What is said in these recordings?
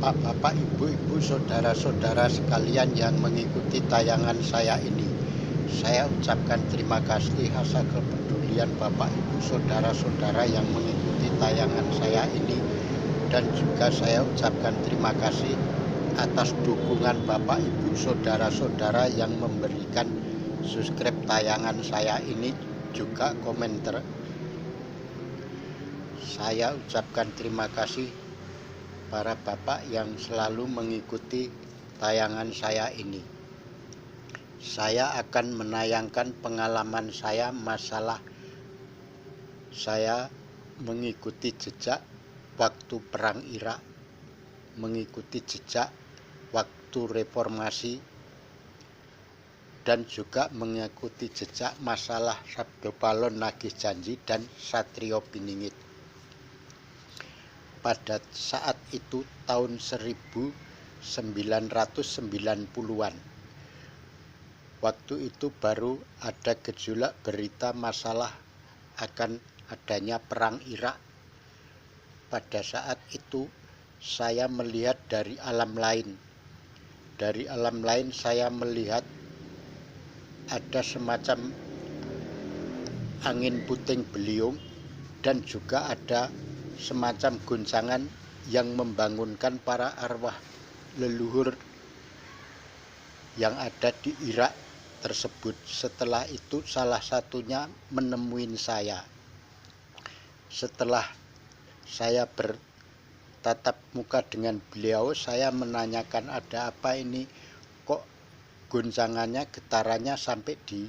Bapak-bapak, ibu-ibu, saudara-saudara sekalian yang mengikuti tayangan saya ini. Saya ucapkan terima kasih atas kepedulian Bapak, Ibu, saudara-saudara yang mengikuti tayangan saya ini. Dan juga saya ucapkan terima kasih atas dukungan Bapak, Ibu, saudara-saudara yang memberikan subscribe tayangan saya ini, juga komentar. Saya ucapkan terima kasih para bapak yang selalu mengikuti tayangan saya ini. Saya akan menayangkan pengalaman saya masalah saya mengikuti jejak waktu Perang Irak, mengikuti jejak waktu reformasi, dan juga mengikuti jejak masalah Sabdo Palon Nagih Janji dan Satrio Piningit. Pada saat itu tahun 1990-an. Waktu itu baru ada gejolak berita masalah akan adanya perang Irak. Pada saat itu saya melihat dari alam lain. Dari alam lain saya melihat ada semacam angin puting beliung dan juga ada semacam goncangan yang membangunkan para arwah leluhur yang ada di Irak tersebut. Setelah itu salah satunya menemui saya. Setelah saya bertatap muka dengan beliau, saya menanyakan ada apa ini, kok goncangannya, getarannya sampai di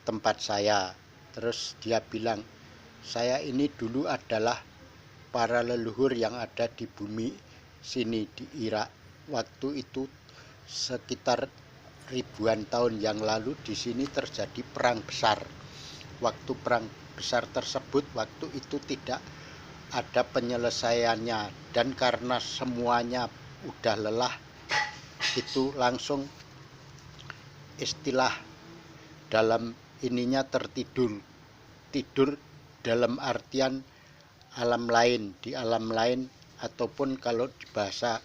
tempat saya. Terus dia bilang, saya ini dulu adalah para leluhur yang ada di bumi sini di Irak. Waktu itu sekitar ribuan tahun yang lalu di sini terjadi perang besar. Waktu perang besar tersebut, waktu itu tidak ada penyelesaiannya, dan karena semuanya udah lelah, itu langsung istilah dalam ininya tertidur. Tidur dalam artian alam lain, di alam lain, ataupun kalau di bahasanya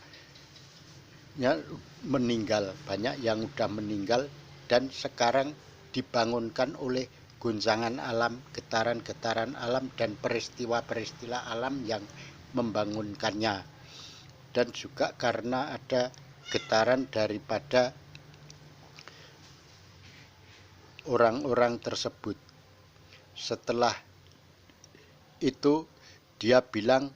meninggal. Banyak yang udah meninggal dan sekarang dibangunkan oleh goncangan alam, getaran-getaran alam dan peristiwa-peristiwa alam yang membangunkannya. Dan juga karena ada getaran daripada orang-orang tersebut. Setelah itu dia bilang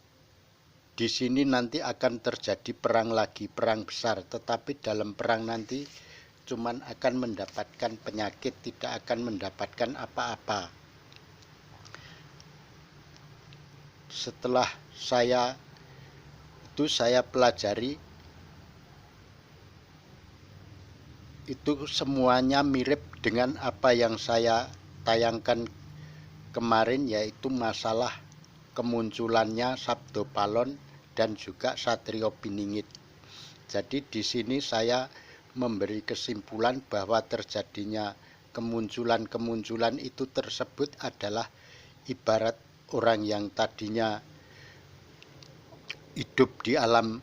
di sini nanti akan terjadi perang lagi, perang besar, tetapi dalam perang nanti cuman akan mendapatkan penyakit, tidak akan mendapatkan apa-apa. Setelah saya pelajari, itu semuanya mirip dengan apa yang saya tayangkan kemarin, yaitu masalah kemunculannya Sabdo Palon dan juga Satrio Piningit. Jadi di sini saya memberi kesimpulan bahwa terjadinya kemunculan itu tersebut adalah ibarat orang yang tadinya hidup di alam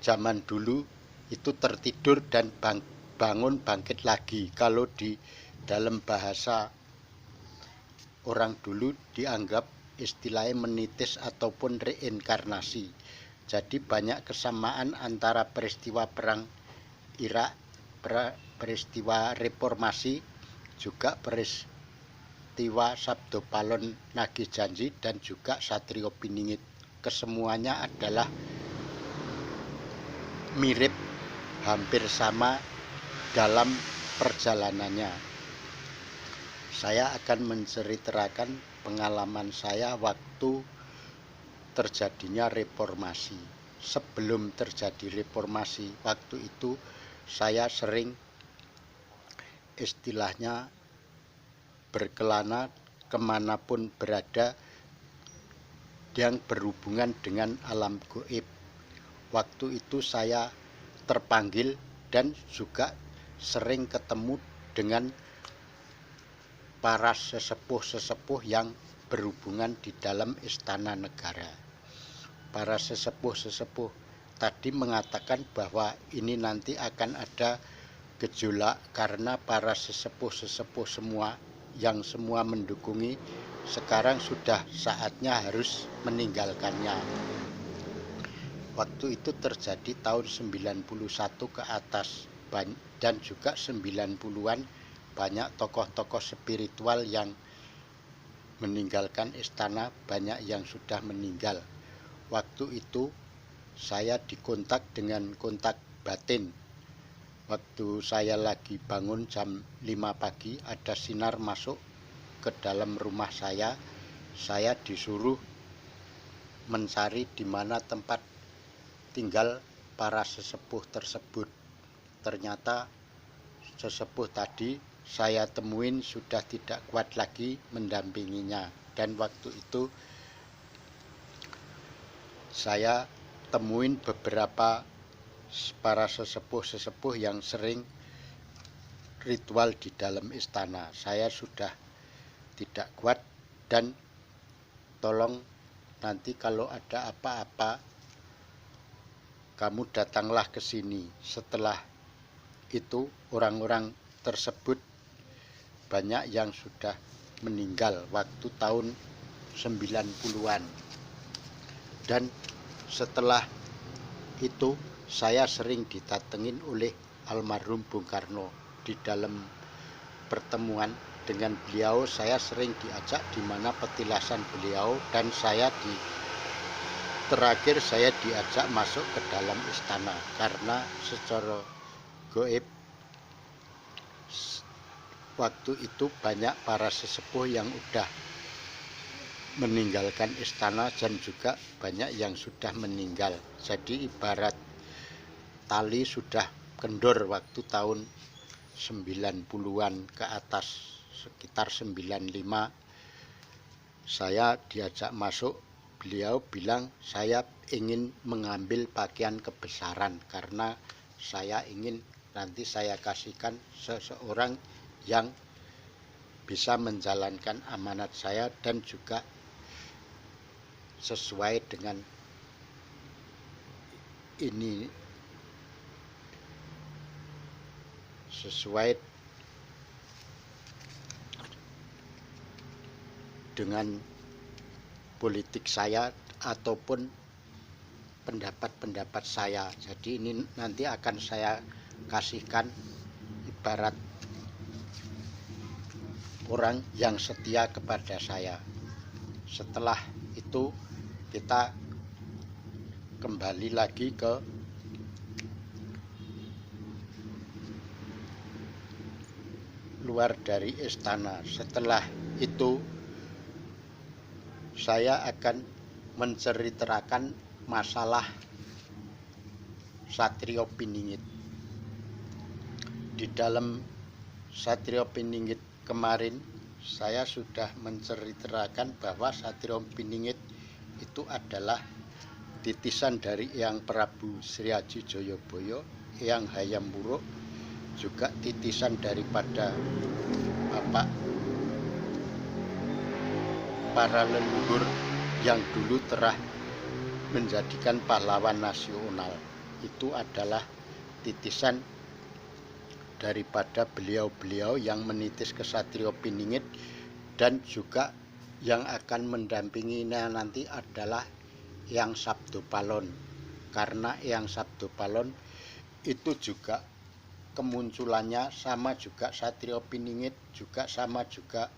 zaman dulu itu tertidur dan bangun bangkit lagi. Kalau di dalam bahasa orang dulu dianggap istilahnya menitis ataupun reinkarnasi. Jadi banyak kesamaan antara peristiwa perang Irak, peristiwa reformasi, juga peristiwa Sabdo Palon Nagih Janji dan juga Satrio Piningit. Kesemuanya adalah mirip, hampir sama dalam perjalanannya. Saya akan menceritakan pengalaman saya waktu terjadinya reformasi. Sebelum terjadi reformasi, waktu itu saya sering istilahnya berkelana kemanapun berada yang berhubungan dengan alam gaib. Waktu itu saya terpanggil dan juga sering ketemu dengan para sesepuh-sesepuh yang berhubungan di dalam istana negara. Para sesepuh-sesepuh tadi mengatakan bahwa ini nanti akan ada gejolak karena para sesepuh-sesepuh semua yang semua mendukungi sekarang sudah saatnya harus meninggalkannya. Waktu itu terjadi tahun 91 ke atas dan juga 90-an banyak tokoh-tokoh spiritual yang meninggalkan istana, banyak yang sudah meninggal. Waktu itu saya dikontak dengan kontak batin. Waktu saya lagi bangun jam 5 pagi, ada sinar masuk ke dalam rumah saya disuruh mencari di mana tempat tinggal para sesepuh tersebut. Ternyata sesepuh tadi saya temuin sudah tidak kuat lagi mendampinginya, dan waktu itu saya temuin beberapa para sesepuh-sesepuh yang sering ritual di dalam istana. Saya sudah tidak kuat dan tolong nanti kalau ada apa-apa kamu datanglah ke sini. Setelah itu orang-orang tersebut banyak yang sudah meninggal waktu tahun 90-an. Dan setelah itu saya sering didatengin oleh almarhum Bung Karno. Di dalam pertemuan dengan beliau saya sering diajak di mana petilasan beliau, dan terakhir saya diajak masuk ke dalam istana karena secara gaib waktu itu banyak para sesepuh yang udah meninggalkan istana dan juga banyak yang sudah meninggal. Jadi ibarat tali sudah kendor waktu tahun 90-an ke atas, sekitar 95 saya diajak masuk. Beliau bilang saya ingin mengambil bagian kebesaran karena saya ingin nanti saya kasihkan seseorang yang bisa menjalankan amanat saya dan juga sesuai dengan ini, sesuai dengan politik saya ataupun pendapat-pendapat saya. Jadi ini nanti akan saya kasihkan ibarat orang yang setia kepada saya. Setelah itu kita kembali lagi ke luar dari istana. Setelah itu saya akan menceritakan masalah Satrio Piningit. Di dalam Satrio Piningit kemarin saya sudah menceritakan bahwa Satrio Piningit itu adalah titisan dari Eyang Prabu Sri Haji Joyoboyo, Eyang Hayam Wuruk, juga titisan daripada Bapak para leluhur yang dulu telah menjadikan pahlawan nasional. Itu adalah titisan daripada beliau-beliau yang menitis ke Satrio Piningit, dan juga yang akan mendampinginya nanti adalah Eyang Sabdopalon, karena Eyang Sabdopalon itu juga kemunculannya sama juga Satrio Piningit, juga sama juga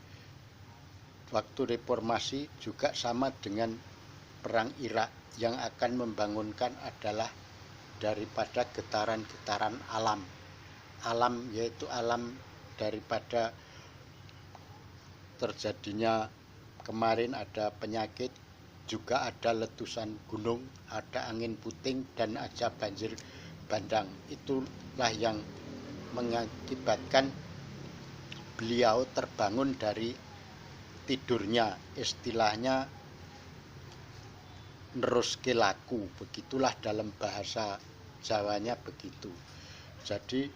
waktu reformasi, juga sama dengan perang Irak. Yang akan membangunkan adalah daripada getaran-getaran alam, yaitu alam daripada terjadinya kemarin ada penyakit, juga ada letusan gunung, ada angin puting, dan ada banjir bandang. Itulah yang mengakibatkan beliau terbangun dari tidurnya, istilahnya neruske laku, begitulah dalam bahasa Jawanya begitu. Jadi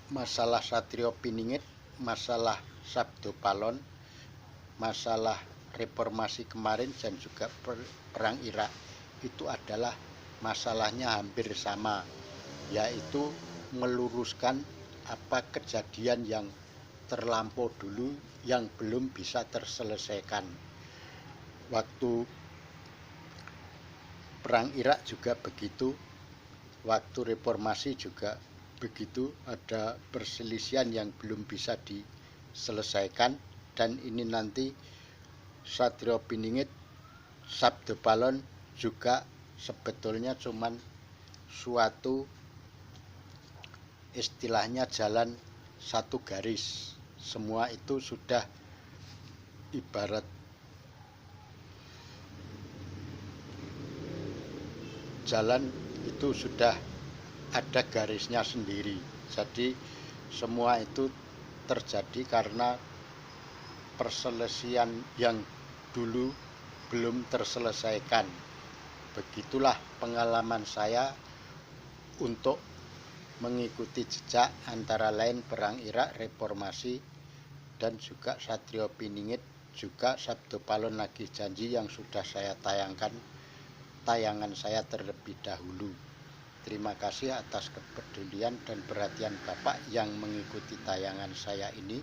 masalah Satrio Piningit, masalah Sabdopalon, masalah reformasi kemarin, dan juga perang Irak itu adalah masalahnya hampir sama, yaitu meluruskan apa kejadian yang terlampau dulu yang belum bisa terselesaikan. Waktu Perang Irak juga begitu, waktu reformasi juga begitu, ada perselisihan yang belum bisa diselesaikan, dan ini nanti Satrio Piningit Sabdo Palon juga sebetulnya cuman suatu istilahnya jalan satu garis. Semua itu sudah ibarat jalan itu sudah ada garisnya sendiri. Jadi semua itu terjadi karena perselisihan yang dulu belum terselesaikan. Begitulah pengalaman saya untuk mengikuti jejak antara lain Perang Irak, Reformasi, dan juga Satrio Piningit, juga Sabdo Palon Nagih Janji yang sudah saya tayangkan tayangan saya terlebih dahulu. Terima kasih atas kepedulian dan perhatian Bapak yang mengikuti tayangan saya ini,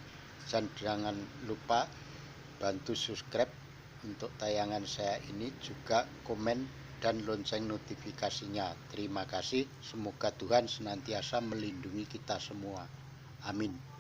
dan jangan lupa bantu subscribe untuk tayangan saya ini, juga komen dan lonceng notifikasinya. Terima kasih, semoga Tuhan senantiasa melindungi kita semua. Amin.